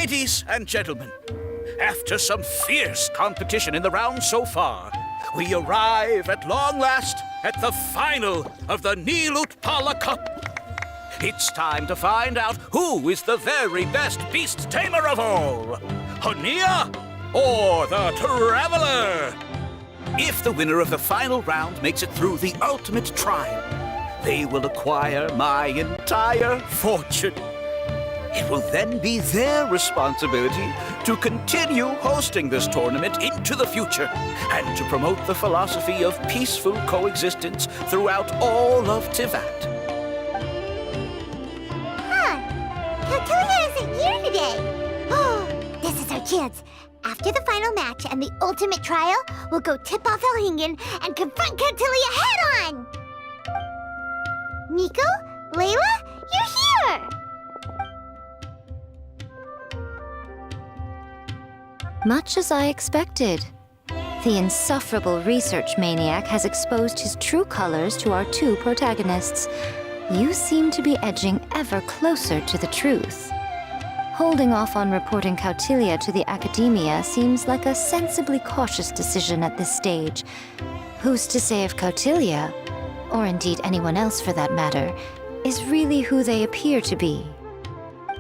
Ladies and gentlemen, after some fierce competition in the round so far, we arrive at long last at the final of the Nilutpala Cup. It's time to find out who is the very best beast tamer of all, Hania or the Traveler. If the winner of the final round makes it through the ultimate trial, they will acquire my entire fortune. It will then be their responsibility to continue hosting this tournament into the future and to promote the philosophy of peaceful coexistence throughout all of Tivat. Catelia isn't here today. Oh, this is our chance. After the final match and the ultimate trial, we'll go tip off Elhingen and confront Catelia head-on! Miko? Layla? You're here! Much as I expected. The insufferable research maniac has exposed his true colors to our two protagonists. You seem to be edging ever closer to the truth. Holding off on reporting Catelia to the Academia seems like a sensibly cautious decision at this stage. Who's to say if Catelia, or indeed anyone else for that matter, is really who they appear to be?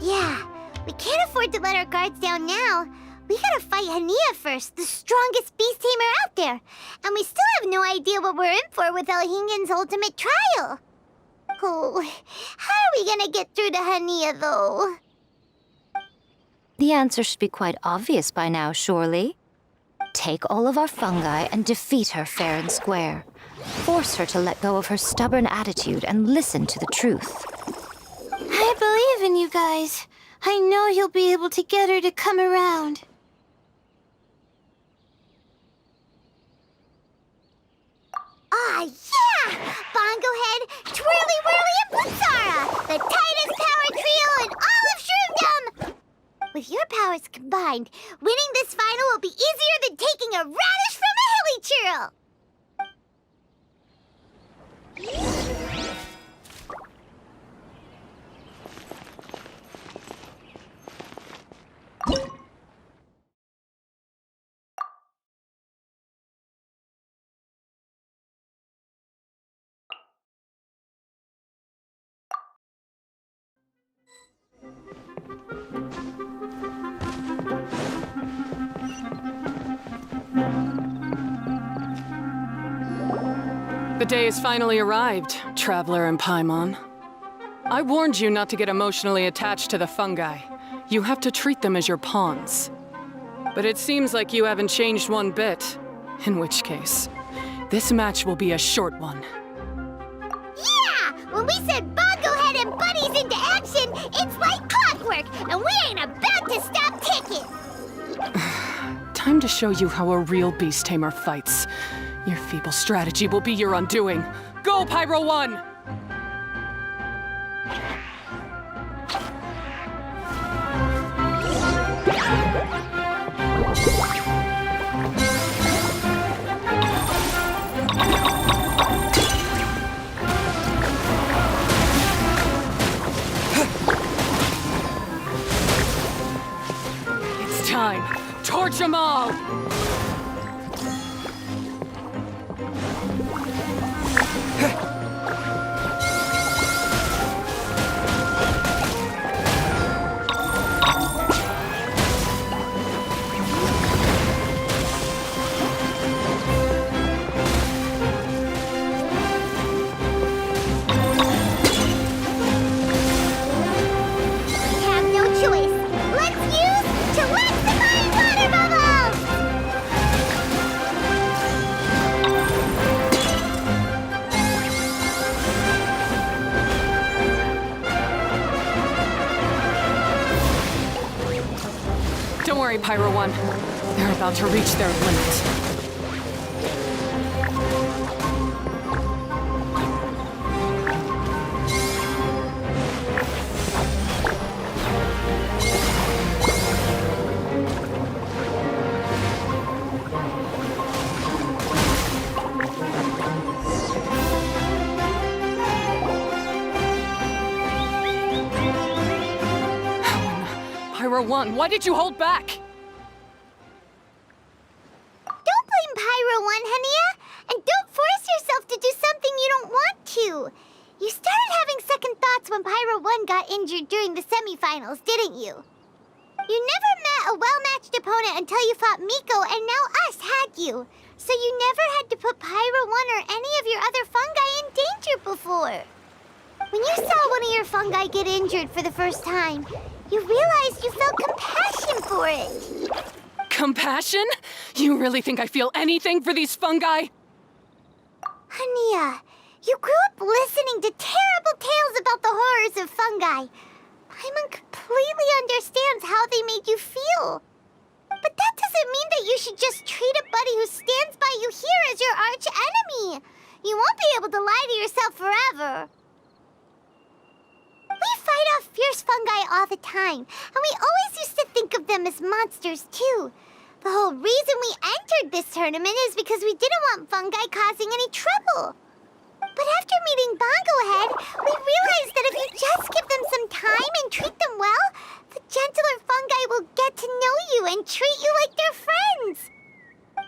Yeah, we can't afford to let our guards down now. We gotta fight Hania first, the strongest beast tamer out there. And we still have no idea what we're in for with Elhingen's ultimate trial. Oh, how are we gonna get through to Hania, though? The answer should be quite obvious by now, surely. Take all of our fungi and defeat her fair and square. Force her to let go of her stubborn attitude and listen to the truth. I believe in you guys. I know you'll be able to get her to come around. Ah, yeah! Bongo Head, Twirly Whirly, and Blitzara! The tightest power trio in all of Shroomdom! With your powers combined, winning this final will be easier than taking a radish from a hilly churl! The day has finally arrived, Traveler and Paimon. I warned you not to get emotionally attached to the fungi. You have to treat them as your pawns. But it seems like you haven't changed one bit. In which case, this match will be a short one. Yeah! When we send Bongo Head and buddies into action, it's like clockwork, and we ain't about to stop ticking! Time to show you how a real beast tamer fights. Your feeble strategy will be your undoing. Go, Pyro 1! It's time. Torch 'em all! Don't worry, Pyro 1. They're about to reach their limit. Pyro 1, why did you hold back? Don't blame Pyro 1, Hania. And don't force yourself to do something you don't want to. You started having second thoughts when Pyro 1 got injured during the semifinals, didn't you? You never met a well-matched opponent until you fought Miko, and now us had you. So you never had to put Pyro 1 or any of your other fungi in danger before. When you saw one of your fungi get injured for the first time, you realized you felt compassion for it. Compassion? You really think I feel anything for these fungi? Hania, you grew up listening to terrible tales about the horrors of fungi. Paimon completely understands how they made you feel. But that doesn't mean that you should just treat a buddy who stands by you here as your arch enemy. You won't be able to lie to yourself forever. We fight off fierce fungi all the time, and we always used to think of them as monsters too. The whole reason we entered this tournament is because we didn't want fungi causing any trouble. But after meeting Bongo Head, we realized that if you just give them some time and treat them well, the gentler fungi will get to know you and treat you like their friends.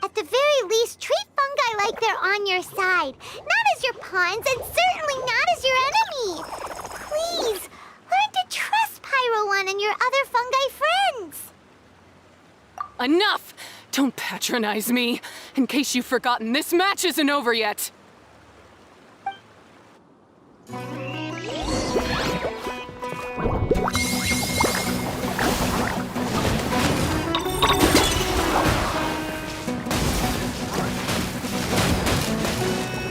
At the very least, treat fungi like they're on your side, not as your pawns and certainly not as your enemy. Please, learn to trust Pyro 1 and your other fungi friends. Enough! Don't patronize me. In case you've forgotten, this match isn't over yet.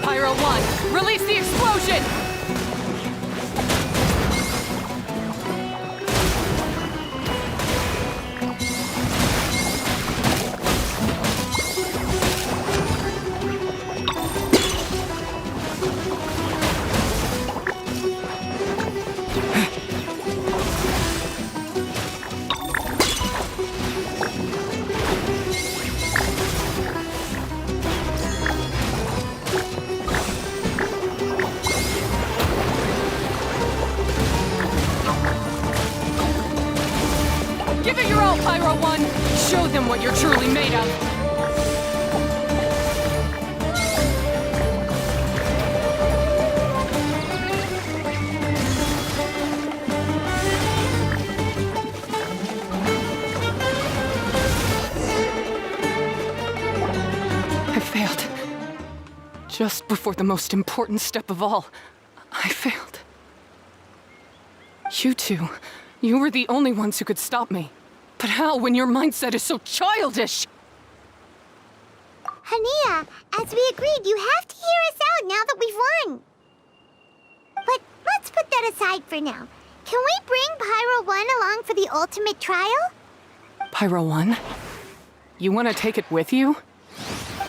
Pyro 1, release the explosion! Give it your all, Pyro 1! Show them what you're truly made of! I failed. Just before the most important step of all, I failed. You two, you were the only ones who could stop me. But how when your mindset is so childish? Hania, as we agreed, you have to hear us out now that we've won. But let's put that aside for now. Can we bring Pyro 1 along for the ultimate trial? Pyro 1? You want to take it with you?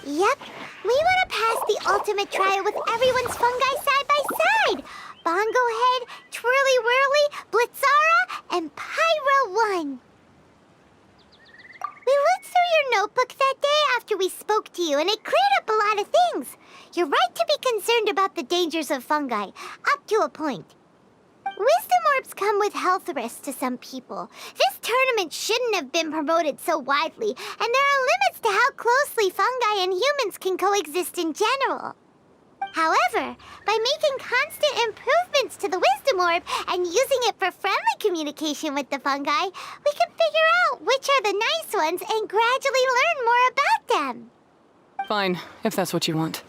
Yep. We want to pass the ultimate trial with everyone's fungi side by side. Bongo Head, Twirly Whirly, Blitzara, and Pyro 1. We looked through your notebook that day after we spoke to you, and it cleared up a lot of things. You're right to be concerned about the dangers of fungi, up to a point. Wisdom orbs come with health risks to some people. This tournament shouldn't have been promoted so widely, and there are limits to how closely fungi and humans can coexist in general. However, by making constant improvements to the Wisdom Orb and using it for friendly communication with the fungi, we can figure out which are the nice ones and gradually learn more about them. Fine, if that's what you want.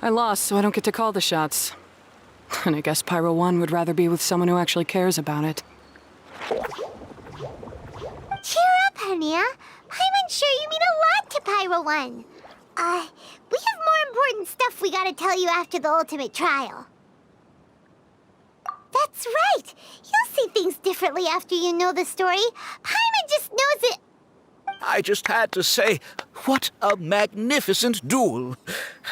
I lost, so I don't get to call the shots. And I guess Pyro 1 would rather be with someone who actually cares about it. Cheer up, Hania. Paimon's sure you mean a lot to Pyro 1. We have more important stuff we gotta tell you after the ultimate trial. That's right! You'll see things differently after you know the story. Paimon just knows it. I just had to say, what a magnificent duel.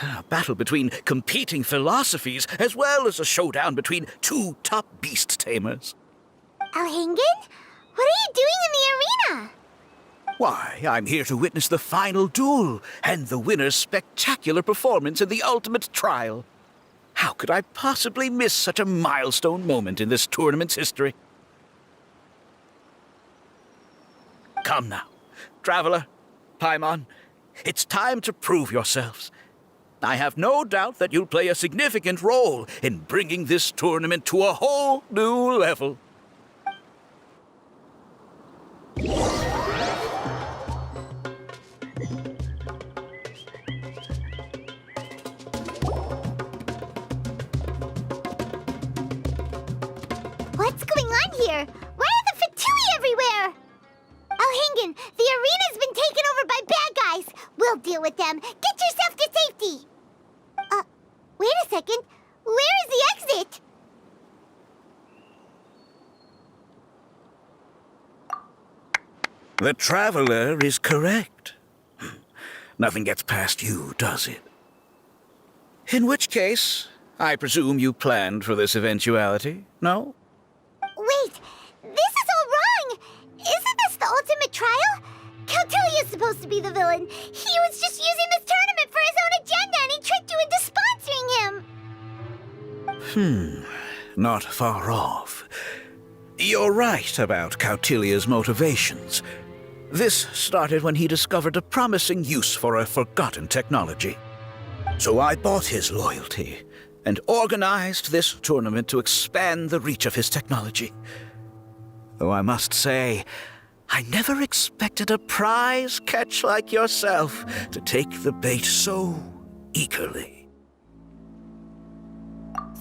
A battle between competing philosophies, as well as a showdown between two top beast tamers. Alhingen? What are you doing in the arena? Why, I'm here to witness the final duel and the winner's spectacular performance in the ultimate trial. How could I possibly miss such a milestone moment in this tournament's history? Come now, Traveler, Paimon, it's time to prove yourselves. I have no doubt that you'll play a significant role in bringing this tournament to a whole new level. What's going on here? Why are the Fatui everywhere? Elhingen, the arena's been taken over by bad guys. We'll deal with them. Get yourself to safety. Wait a second. Where is the exit? The Traveler is correct. Nothing gets past you, does it? In which case, I presume you planned for this eventuality, no? Wait, this is all wrong. Isn't this the ultimate trial? Cautilia's supposed to be the villain. He was just using this tournament for his own agenda and he tricked you into sponsoring him. Not far off. You're right about Cautilia's motivations. This started when he discovered a promising use for a forgotten technology. So I bought his loyalty and organized this tournament to expand the reach of his technology. Though I must say, I never expected a prize catch like yourself to take the bait so eagerly.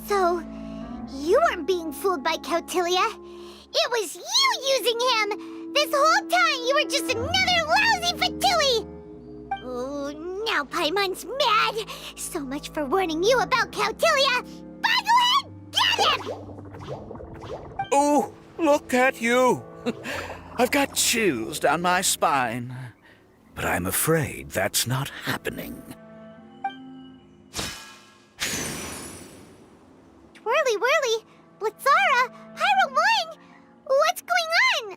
So, you weren't being fooled by Cautilia. It was you using him! This whole time you were just another lousy Fatui! Oh, now Paimon's mad! So much for warning you about Cautilia! Boglehead, get him! Oh, look at you! I've got chills down my spine. But I'm afraid that's not happening. Twirly whirly, Blitzara, Pyro Wing! What's going on?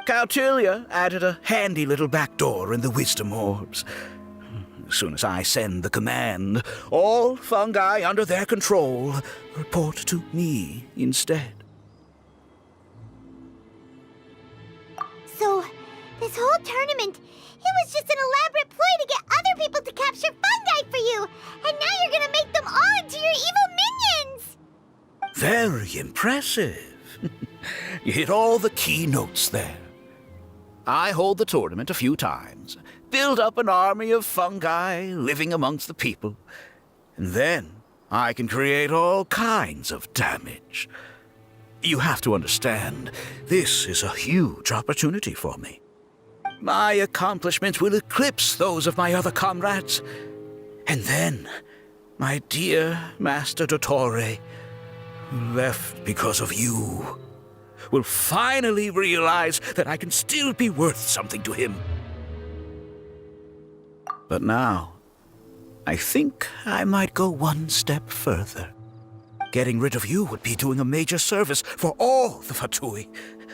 Cautilia added a handy little back door in the wisdom orbs. As soon as I send the command, all fungi under their control report to me instead. So, this whole tournament, it was just an elaborate ploy to get other people to capture fungi for you! And now you're gonna make them all into your evil minions! Very impressive. You hit all the key notes there. I hold the tournament a few times, build up an army of fungi living amongst the people, and then I can create all kinds of damage. You have to understand, this is a huge opportunity for me. My accomplishments will eclipse those of my other comrades. And then, my dear Master Dottore, who left because of you, will finally realize that I can still be worth something to him. But now, I think I might go one step further. Getting rid of you would be doing a major service for all the Fatui,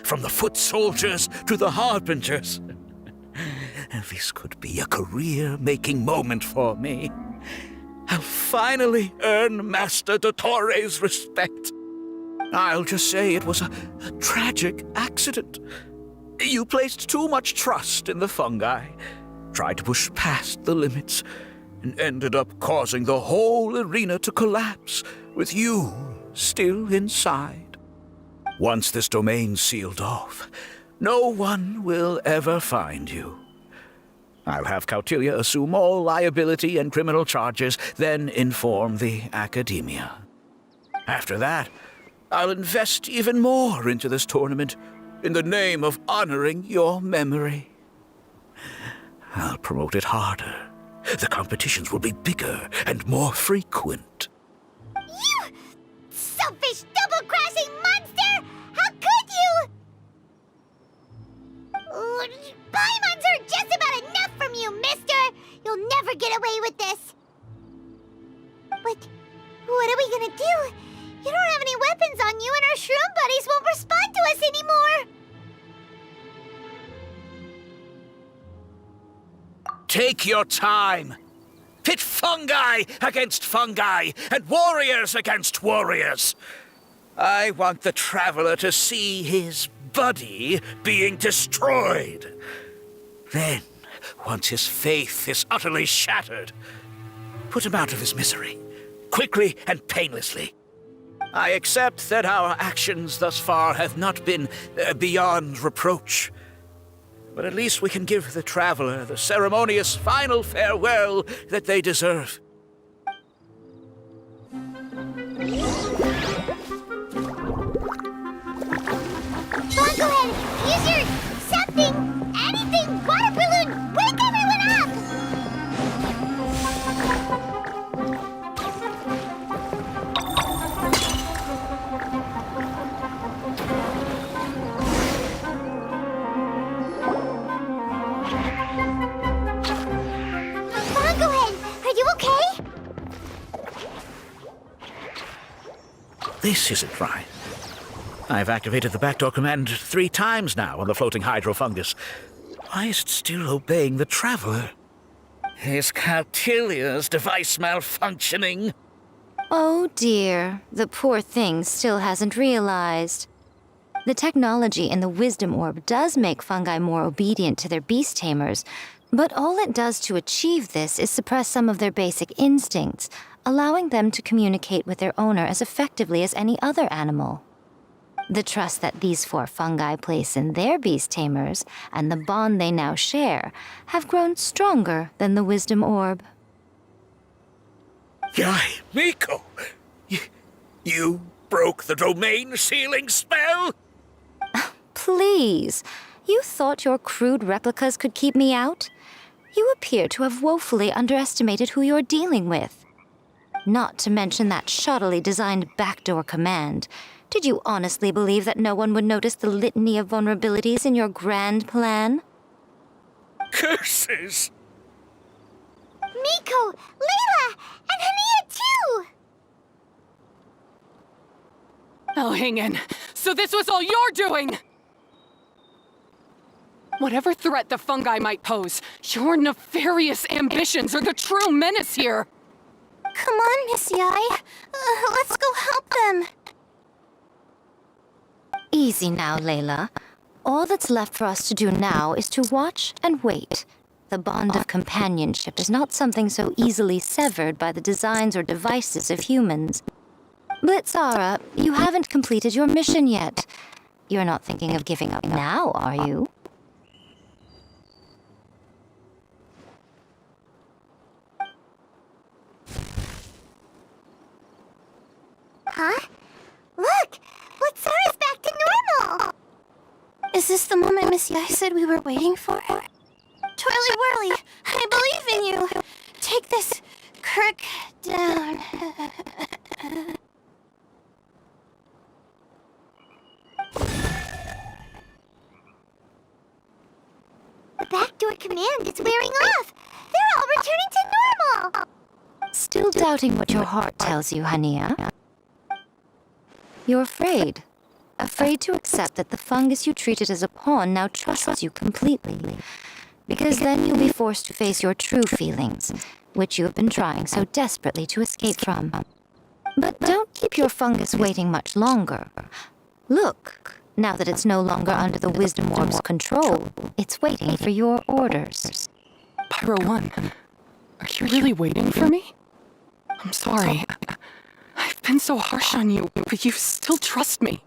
from the foot soldiers to the harbingers. This could be a career-making moment for me. I'll finally earn Master Dottore's respect. I'll just say it was a tragic accident. You placed too much trust in the fungi, tried to push past the limits, and ended up causing the whole arena to collapse, with you still inside. Once this domain's sealed off, no one will ever find you. I'll have Cautilia assume all liability and criminal charges, then inform the Academia. After that, I'll invest even more into this tournament in the name of honoring your memory. I'll promote it harder. The competitions will be bigger and more frequent. You selfish, double-crashing monster! How could you? Paimons heard just about enough from you, mister! You'll never get away with this! But what are we gonna do? You don't have any weapons on you and our shroom buddies won't respond to us anymore! Take your time. Pit fungi against fungi, and warriors against warriors. I want the traveler to see his buddy being destroyed. Then, once his faith is utterly shattered, put him out of his misery, quickly and painlessly. I accept that our actions thus far have not been beyond reproach. But at least we can give the traveler the ceremonious final farewell that they deserve. Fungus, use your something, anything, water balloon! Wake everyone up! Are you okay? This isn't right. I've activated the backdoor command 3 times now on the floating hydrofungus. Why is it still obeying the traveler? Is Caltilia's device malfunctioning? Oh dear, the poor thing still hasn't realized. The technology in the wisdom orb does make fungi more obedient to their beast tamers, but all it does to achieve this is suppress some of their basic instincts, allowing them to communicate with their owner as effectively as any other animal. The trust that these 4 fungi place in their beast tamers and the bond they now share have grown stronger than the wisdom orb. Yai, Miko! You broke the domain sealing spell? Please, you thought your crude replicas could keep me out? You appear to have woefully underestimated who you're dealing with. Not to mention that shoddily designed backdoor command. Did you honestly believe that no one would notice the litany of vulnerabilities in your grand plan? Curses! Miko, Layla, and Hania too! Elhingen, so this was all you're doing! Whatever threat the fungi might pose, your nefarious ambitions are the true menace here! Come on, Miss Yai. Let's go help them. Easy now, Layla. All that's left for us to do now is to watch and wait. The bond of companionship is not something so easily severed by the designs or devices of humans. Blitzara, you haven't completed your mission yet. You're not thinking of giving up now, are you? Huh? Look! Blitzara's back to normal! Is this the moment Miss Yai said we were waiting for? Twirly Whirly, I believe in you! Take this crook down. The backdoor command is wearing off! They're all returning to normal! Still doubting what your heart tells you, Hania? You're afraid. Afraid to accept that the fungus you treated as a pawn now trusts you completely. Because then you'll be forced to face your true feelings, which you have been trying so desperately to escape from. But don't keep your fungus waiting much longer. Look, now that it's no longer under the Wisdom Orb's control, it's waiting for your orders. Pyro 1, are you really waiting for me? I'm sorry. I've been so harsh on you, but you still trust me.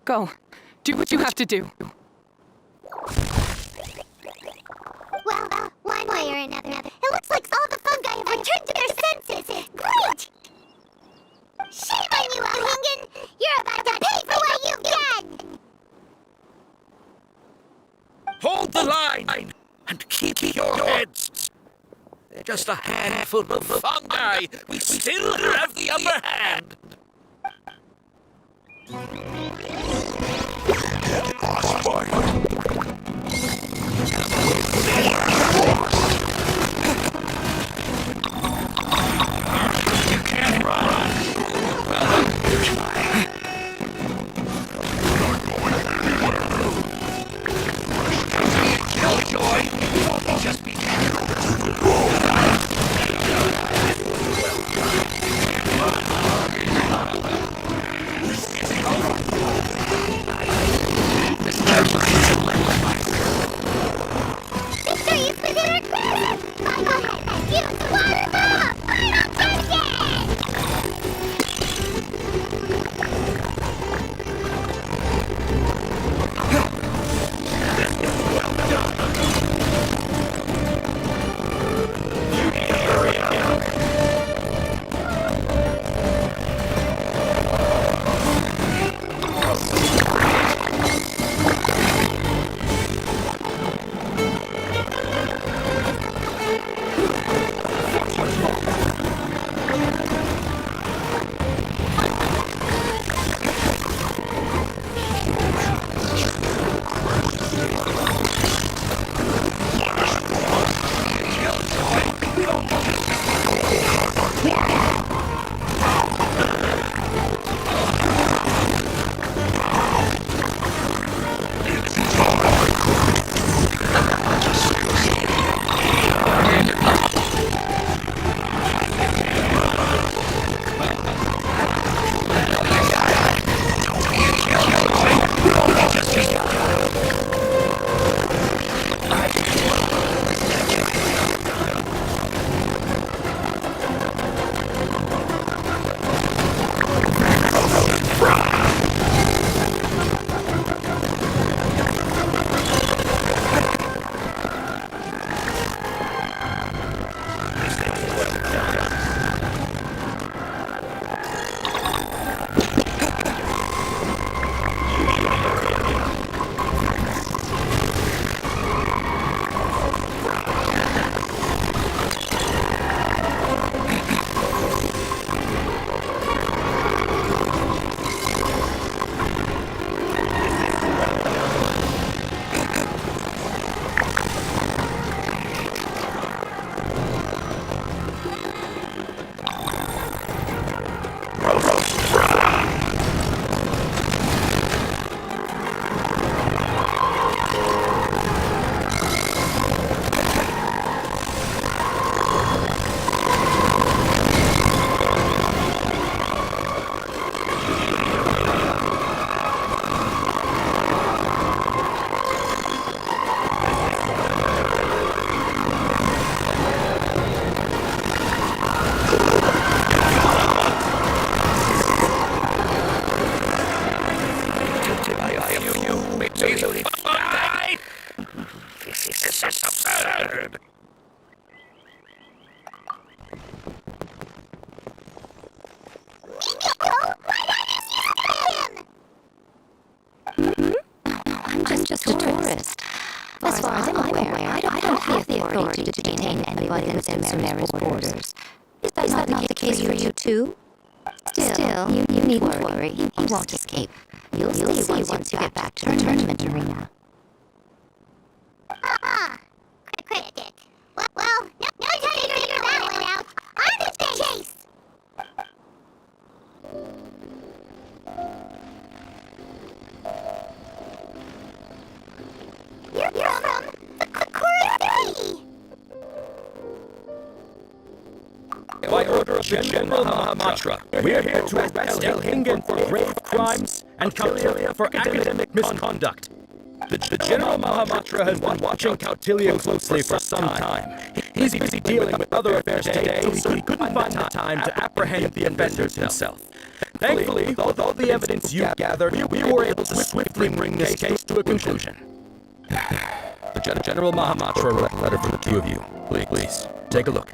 Go. Do what you have to do. Well, one way or another, it looks like all the fungi have returned to their senses. Great! Shame on you, Elhingen! You're about to pay for what you've done! Hold the line! And keep your heads! They're just a handful of fungi! We still have the upper hand! Use water ball! Final target! This is absurd! I'm just a tourist. As far as I'm aware, I don't have the authority to detain anybody within Sumeru's borders. Is that not the case for you too? Still, you needn't worry. He won't escape. You'll see once you get back to the tournament arena. Ah, cryptic. Well, no time to figure that one out. On to the chase! You're from the Chorus 3! By order of the General Mahamatra, we're here to arrest Elhingen for grave crimes and Cautilia for academic misconduct. The General Mahamatra has been watching Cautilia closely for some time. He's busy dealing with other affairs today, so he couldn't find the time to apprehend the offenders himself. Thankfully, with all the evidence you gathered, we were able to swiftly bring this case to a conclusion. The General Mahamatra wrote a letter for the two of you. Please, take a look.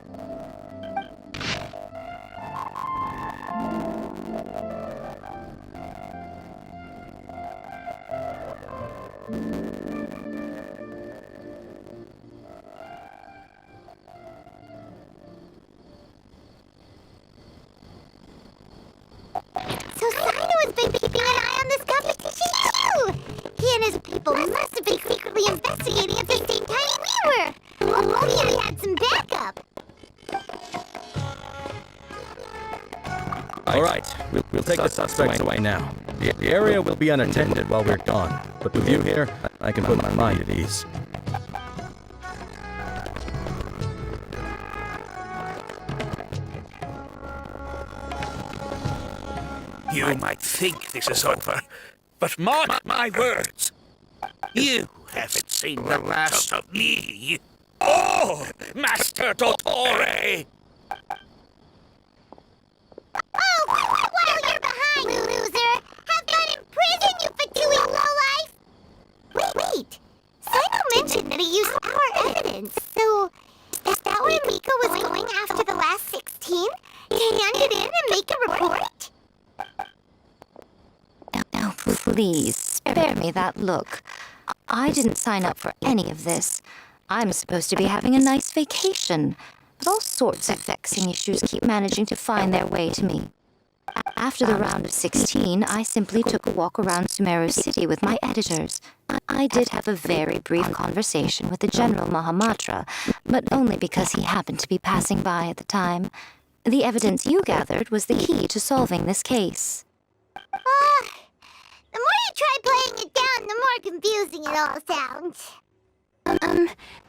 So Sino has been keeping an eye on this competition too! He and his people must have been secretly investigating at the same time we were! Oh, he had some backup! All right, we'll take the suspects away now. The area will be unattended while we're gone, but with you here, I can put my mind at ease. You might think this is over, but mark my words. You haven't seen the last of me. Oh, Master Dottore! Oh, while you're behind, loser! Have God imprison you for doing lowlife! Wait! Psycho mentioned that he used our evidence, so is that where Miko was going after the last 16? To hand it in and make a report? Now, please, spare me that look. I didn't sign up for any of this. I'm supposed to be having a nice vacation, but all sorts of vexing issues keep managing to find their way to me. After the round of 16, I simply took a walk around Sumeru City with my editors. I did have a very brief conversation with the General Mahamatra, but only because he happened to be passing by at the time. The evidence you gathered was the key to solving this case. The more you try playing it down, the more confusing it all sounds.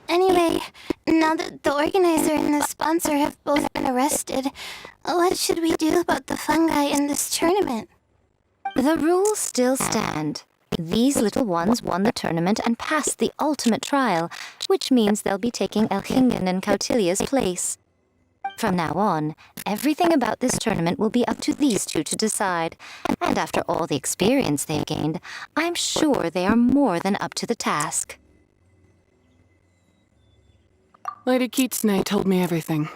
Anyway, now that the organizer and the sponsor have both been arrested, what should we do about the fungi in this tournament? The rules still stand. These little ones won the tournament and passed the ultimate trial, which means they'll be taking Elhingen and Cautilia's place. From now on, everything about this tournament will be up to these two to decide, and after all the experience they've gained, I'm sure they are more than up to the task. Lady Kitsune told me everything.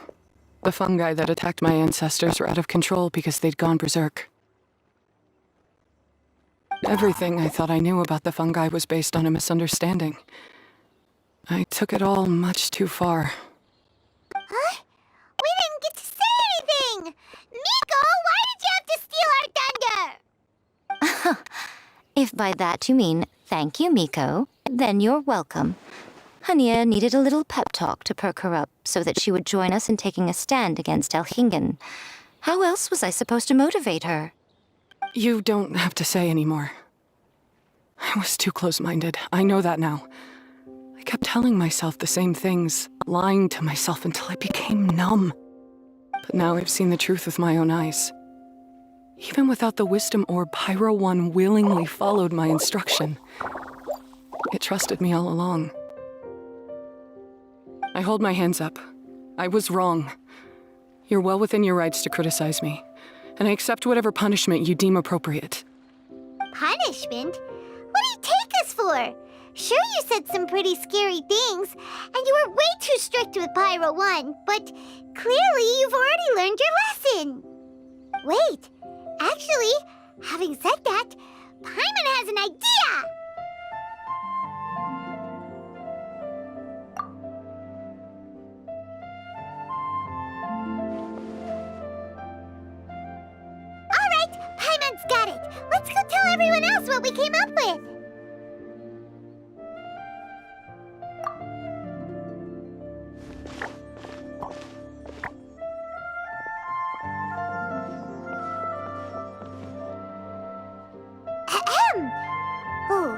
The fungi that attacked my ancestors were out of control because they'd gone berserk. Everything I thought I knew about the fungi was based on a misunderstanding. I took it all much too far. Huh? We didn't get to say anything! Miko, why did you have to steal our thunder? If by that you mean thank you, Miko, then you're welcome. Hania needed a little pep talk to perk her up so that she would join us in taking a stand against Elhingen. How else was I supposed to motivate her? You don't have to say anymore. I was too close-minded. I know that now. I kept telling myself the same things, lying to myself until I became numb. But now I've seen the truth with my own eyes. Even without the wisdom orb, Pyro 1 willingly followed my instruction. It trusted me all along. I hold my hands up. I was wrong. You're well within your rights to criticize me, and I accept whatever punishment you deem appropriate. Punishment? What do you take us for? Sure, you said some pretty scary things, and you were way too strict with Pyro 1, but clearly you've already learned your lesson. Wait, actually, having said that, Paimon has an idea! Alright, Paimon's got it. Let's go tell everyone else what we came up with. Oh,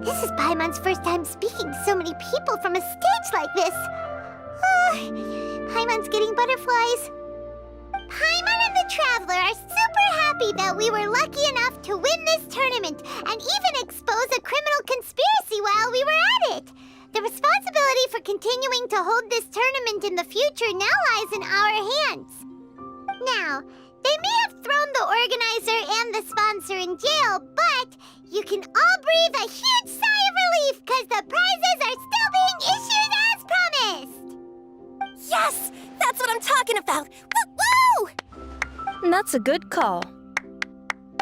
this is Paimon's first time speaking to so many people from a stage like this. Paimon's getting butterflies. Paimon and the Traveler are super happy that we were lucky enough to win this tournament and even expose a criminal conspiracy while we were at it. The responsibility for continuing to hold this tournament in the future now lies in our hands. Now, they may have thrown the organizer and the sponsor in jail, but you can all breathe a huge sigh of relief because the prizes are still being issued as promised! Yes! That's what I'm talking about! Woo-woo! That's a good call.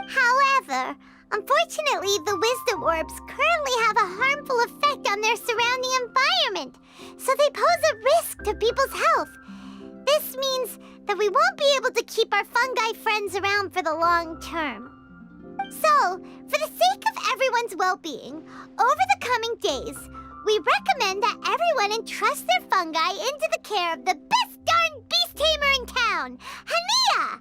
However, unfortunately, the wisdom orbs currently have a harmful effect on their surrounding environment, so they pose a risk to people's health. This means that we won't be able to keep our fungi friends around for the long term. So, for the sake of everyone's well-being, over the coming days, we recommend that everyone entrust their fungi into the care of the best darn beast tamer in town, Hania!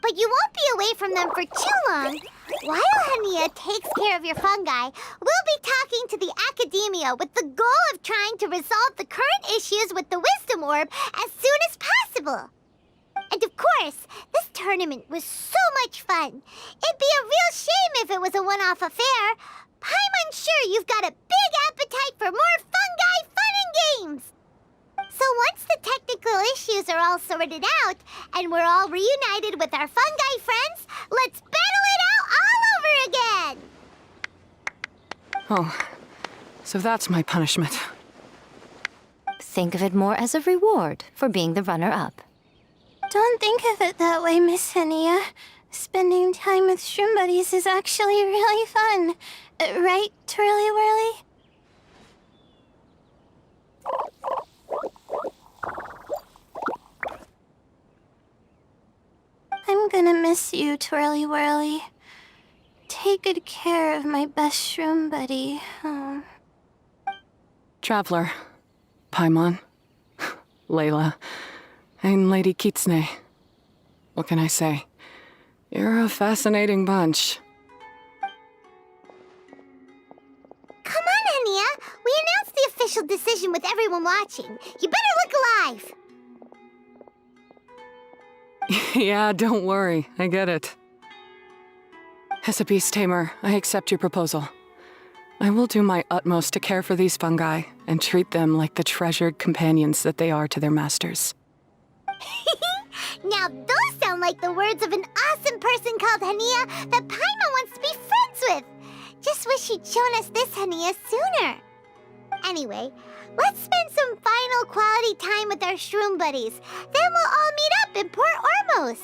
But you won't be away from them for too long. While Hania takes care of your fungi, we'll be talking to the academia with the goal of trying to resolve the current issues with the wisdom orb as soon as possible. And of course, this tournament was so much fun. It'd be a real shame if it was a one-off affair. I'm sure you've got a big appetite for more fungi fun and games. So once the technical issues are all sorted out, and we're all reunited with our fungi friends, let's battle it out all over again! Oh, so that's my punishment. Think of it more as a reward for being the runner-up. Don't think of it that way, Miss Hania. Spending time with shroom buddies is actually really fun. Right, Twirly Whirly? I'm gonna miss you, Twirly Whirly. Take good care of my best shroom buddy. Oh. Traveler, Paimon, Layla, and Lady Kitsune. What can I say? You're a fascinating bunch. Come on, Hania! We announced the official decision with everyone watching. You better look alive! Yeah, don't worry. I get it. As a beast tamer, I accept your proposal. I will do my utmost to care for these fungi and treat them like the treasured companions that they are to their masters. Now those sound like the words of an awesome person called Hania that Paimon wants to be friends with. Just wish you'd shown us this Hania sooner. Anyway, let's spend some final quality time with our shroom buddies. Then we'll all meet up in Port Ormos.